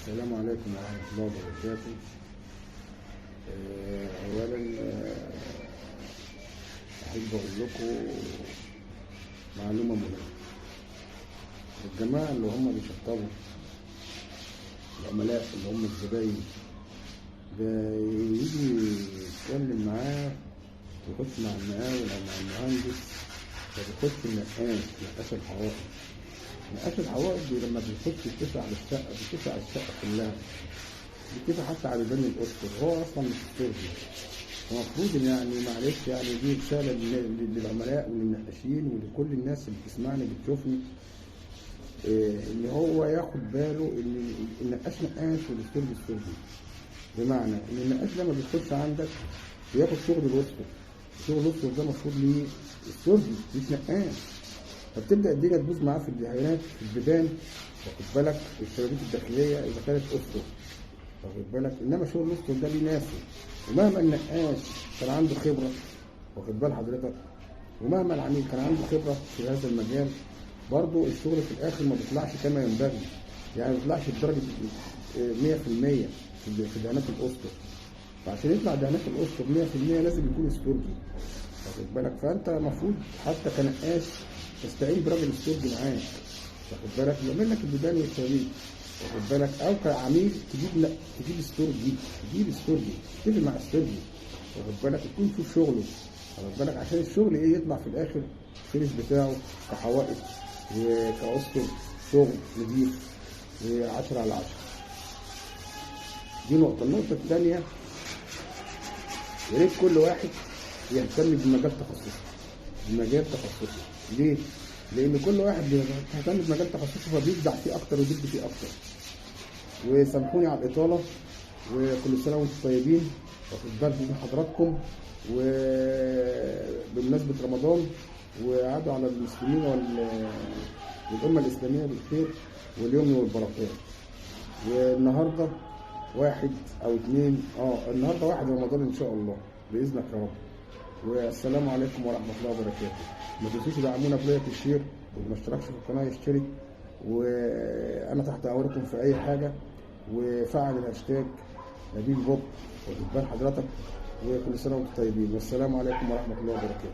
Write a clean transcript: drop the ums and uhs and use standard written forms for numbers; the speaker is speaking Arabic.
السلام عليكم ورحمة الله وبركاته. أولا أحب أقول لكم معلومة مهمة. الجماعة اللي هم بيشطبوا العملاء اللي هم الزباين بيجي يتكلم معاه ويخش مع المقاول أو مع المهندس، فبيخش نقاش الحوائط. نقاش الحوائط دي لما بيخش يتفق على الشقة بيتفق على الشقة كلها، بيتفق حتى على بني الأسر. هو أصلا مش استرجي. المفروض يعني معلش يعني دي رسالة للعملاء وللنقاشين ولكل الناس اللي بتسمعني بتشوفني، إن هو ياخد باله إن النقاش نقاش والاسترجي استرجي. بمعنى إن النقاش لما بيخش عندك بياخد شغل الأسر. شغل الأسر ده المفروض ليه استرجي مش نقاش. فبتبدأ الدنيا تبوظ معاه في الدهانات في البيبان، واخد بالك، الشبابيك الداخلية إذا كانت أسره، واخد بالك. إنما شغل الأسر ده ليه ناسه، ومهما النقاش كان عنده خبرة، واخد بال حضرتك، ومهما العميل كان عنده خبرة في هذا المجال، برضه الشغل في الآخر ما بيطلعش كما ينبغي. يعني ما بيطلعش بدرجة 100% في دهانات الأسر. فعشان يطلع دهانات الأسر 100% لازم يكون استرجي، واخد بالك. فأنت المفروض حتى كنقاش تستعين براجل استرجي معاك، واخد بالك، يعمل لك البيبان والشبابيك، واخد بالك. او كعميل تجيب استرجي، تجيب استرجي، تتفق مع استرجي، واخد بالك، يكون في شغله، واخد بالك، عشان الشغل يطلع في الاخر الفينش بتاعه كحوائط وكأسطر شغل نضيف و10 على 10. دي نقطة. النقطة الثانية، يا ريت كل واحد يهتم بمجال تخصصه. ليه؟ لأن كل واحد بيهتم بمجال تخصصه فبيبدع فيه أكتر ويجد فيه أكتر. وسامحوني على الإطالة، وكل سنة وأنتم طيبين، واخد بالكم من حضراتكم، وبمناسبة رمضان، وعادوا على المسلمين والأمة الإسلامية بالخير واليمن والبركات. والنهارده 1 أو 2 النهارده 1 رمضان إن شاء الله بإذنك يا رب. والسلام عليكم ورحمة الله وبركاته. ما تنسوش تدعمونا بلايك الشير، واللي ما اشتركش في القناة يشترك، وأنا تحت أمركم في أي حاجة. وفعل الهاشتاج نبيل بوب، واخد بال حضرتك. وكل سنة وأنتم طيبين، والسلام عليكم ورحمة الله وبركاته.